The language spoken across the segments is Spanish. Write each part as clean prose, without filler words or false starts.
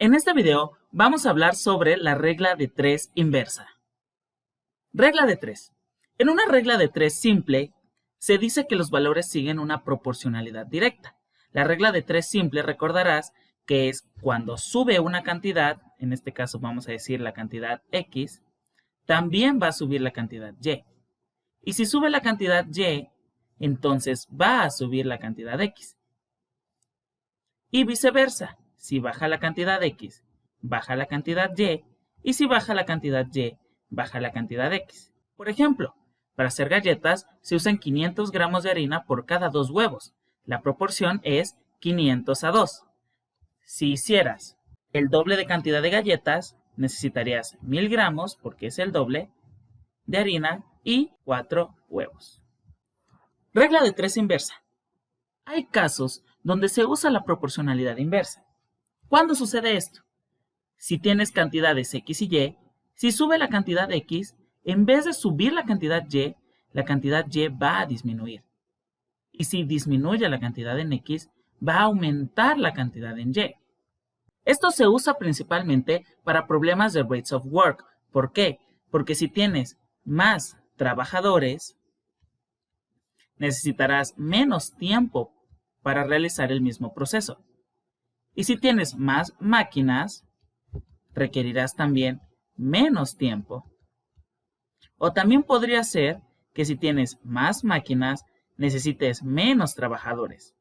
En este video vamos a hablar sobre la regla de 3 inversa. Regla de 3. En una regla de 3 simple, se dice que los valores siguen una proporcionalidad directa. La regla de 3 simple, recordarás que es cuando sube una cantidad, en este caso vamos a decir la cantidad X, también va a subir la cantidad Y. Y si sube la cantidad Y, entonces va a subir la cantidad X. Y viceversa. Si baja la cantidad X, baja la cantidad Y, y si baja la cantidad Y, baja la cantidad X. Por ejemplo, para hacer galletas se usan 500 gramos de harina por cada 2 huevos. La proporción es 500 a 2. Si hicieras el doble de cantidad de galletas, necesitarías 1000 gramos, porque es el doble, de harina y 4 huevos. Regla de 3 inversa. Hay casos donde se usa la proporcionalidad inversa. ¿Cuándo sucede esto? Si tienes cantidades X y Y, si sube la cantidad X, en vez de subir la cantidad Y va a disminuir. Y si disminuye la cantidad en X, va a aumentar la cantidad en Y. Esto se usa principalmente para problemas de rates of work. ¿Por qué? Porque si tienes más trabajadores, necesitarás menos tiempo para realizar el mismo proceso. Y si tienes más máquinas, requerirás también menos tiempo. O también podría ser que si tienes más máquinas, necesites menos trabajadores.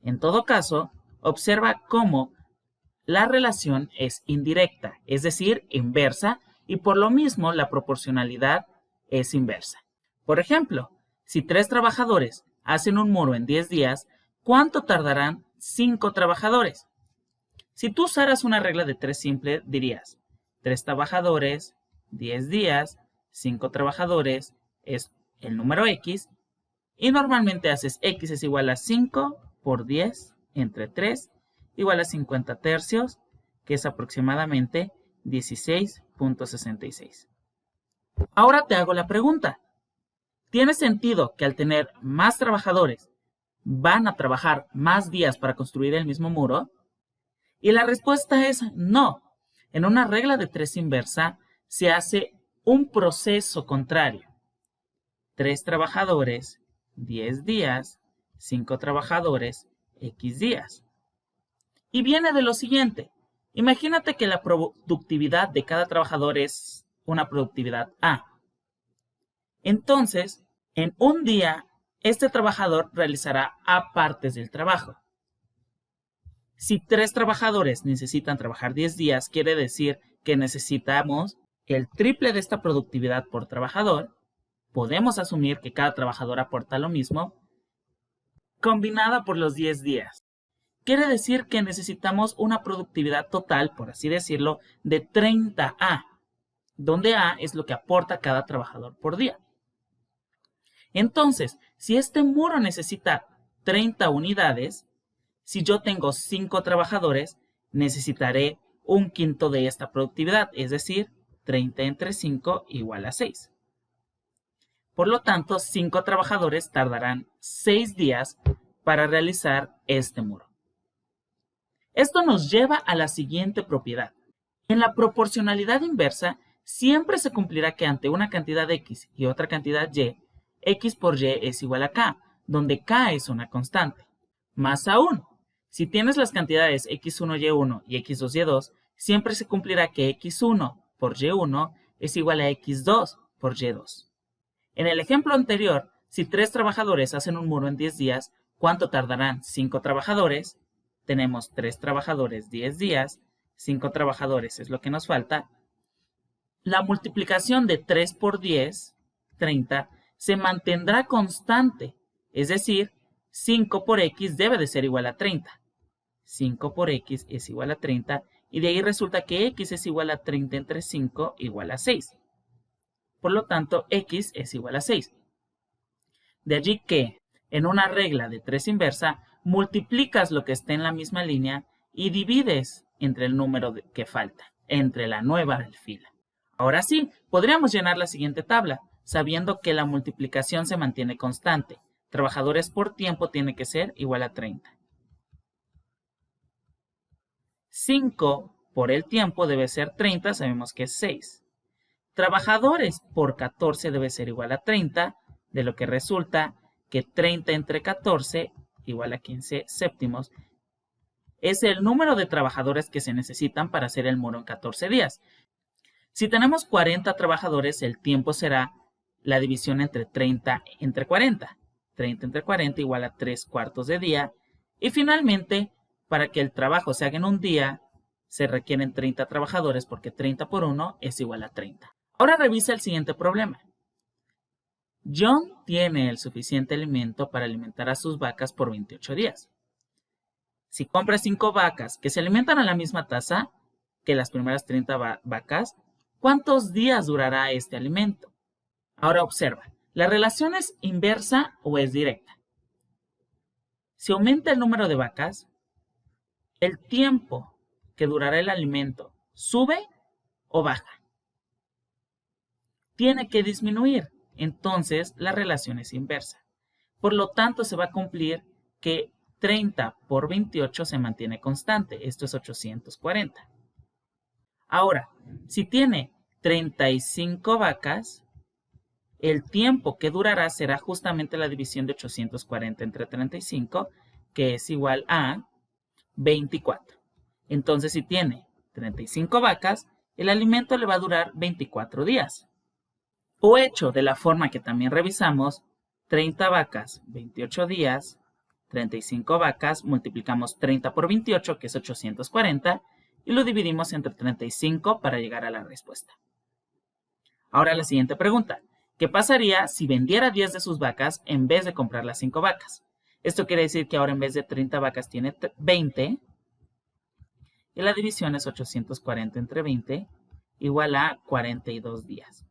En todo caso, observa cómo la relación es indirecta, es decir, inversa, y por lo mismo la proporcionalidad es inversa. Por ejemplo, si 3 trabajadores hacen un muro en 10 días, ¿cuánto tardarán 5 trabajadores? Si tú usaras una regla de 3 simple, dirías 3 trabajadores, 10 días, 5 trabajadores es el número X, y normalmente haces X es igual a 5 por 10 entre 3 igual a 50 tercios, que es aproximadamente 16.66. Ahora te hago la pregunta. ¿Tiene sentido que al tener más trabajadores van a trabajar más días para construir el mismo muro? Y la respuesta es no. En una regla de 3 inversa se hace un proceso contrario. 3 trabajadores, 10 días, 5 trabajadores, X días. Y viene de lo siguiente. Imagínate que la productividad de cada trabajador es una productividad A. Entonces, en un día, este trabajador realizará A partes del trabajo. Si 3 trabajadores necesitan trabajar 10 días, quiere decir que necesitamos el triple de esta productividad por trabajador. Podemos asumir que cada trabajador aporta lo mismo, combinada por los 10 días. Quiere decir que necesitamos una productividad total, por así decirlo, de 30A, donde A es lo que aporta cada trabajador por día. Entonces, si este muro necesita 30 unidades, si yo tengo 5 trabajadores, necesitaré un quinto de esta productividad, es decir, 30 entre 5 igual a 6. Por lo tanto, 5 trabajadores tardarán 6 días para realizar este muro. Esto nos lleva a la siguiente propiedad. En la proporcionalidad inversa, siempre se cumplirá que ante una cantidad X y otra cantidad Y, X por Y es igual a K, donde K es una constante. Más aún, si tienes las cantidades X1, Y1 y X2, Y2, siempre se cumplirá que X1 por Y1 es igual a X2 por Y2. En el ejemplo anterior, si 3 trabajadores hacen un muro en 10 días, ¿cuánto tardarán 5 trabajadores? Tenemos 3 trabajadores 10 días, 5 trabajadores es lo que nos falta. La multiplicación de 3 por 10, 30, se mantendrá constante, es decir, 5 por X debe de ser igual a 30. 5 por X es igual a 30 y de ahí resulta que X es igual a 30 entre 5 igual a 6. Por lo tanto, X es igual a 6. De allí que, en una regla de 3 inversa, multiplicas lo que esté en la misma línea y divides entre el número que falta, entre la nueva fila. Ahora sí, podríamos llenar la siguiente tabla, sabiendo que la multiplicación se mantiene constante. Trabajadores por tiempo tiene que ser igual a 30. 5 por el tiempo debe ser 30, sabemos que es 6. Trabajadores por 14 debe ser igual a 30, de lo que resulta que 30 entre 14 igual a 15 séptimos. Es el número de trabajadores que se necesitan para hacer el muro en 14 días. Si tenemos 40 trabajadores, el tiempo será la división entre 30 entre 40. 30 entre 40 igual a 3/4 de día. Y finalmente, para que el trabajo se haga en un día, se requieren 30 trabajadores porque 30 por 1 es igual a 30. Ahora revisa el siguiente problema. John tiene el suficiente alimento para alimentar a sus vacas por 28 días. Si compra 5 vacas que se alimentan a la misma tasa que las primeras 30 vacas, ¿cuántos días durará este alimento? Ahora observa, ¿la relación es inversa o es directa? Si aumenta el número de vacas, ¿el tiempo que durará el alimento sube o baja? Tiene que disminuir, entonces la relación es inversa. Por lo tanto, se va a cumplir que 30 por 28 se mantiene constante, esto es 840. Ahora, si tiene 35 vacas, el tiempo que durará será justamente la división de 840 entre 35, que es igual a 24. Entonces, si tiene 35 vacas, el alimento le va a durar 24 días. O hecho de la forma que también revisamos, 30 vacas, 28 días, 35 vacas, multiplicamos 30 por 28, que es 840, y lo dividimos entre 35 para llegar a la respuesta. Ahora la siguiente pregunta. ¿Qué pasaría si vendiera 10 de sus vacas en vez de comprar las 5 vacas? Esto quiere decir que ahora en vez de 30 vacas tiene 20, y la división es 840 entre 20, igual a 42 días.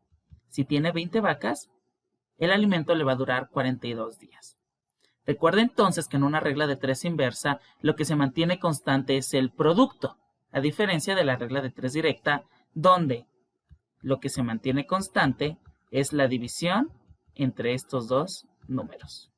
Si tiene 20 vacas, el alimento le va a durar 42 días. Recuerda entonces que en una regla de 3 inversa, lo que se mantiene constante es el producto, a diferencia de la regla de 3 directa, donde lo que se mantiene constante es la división entre estos dos números.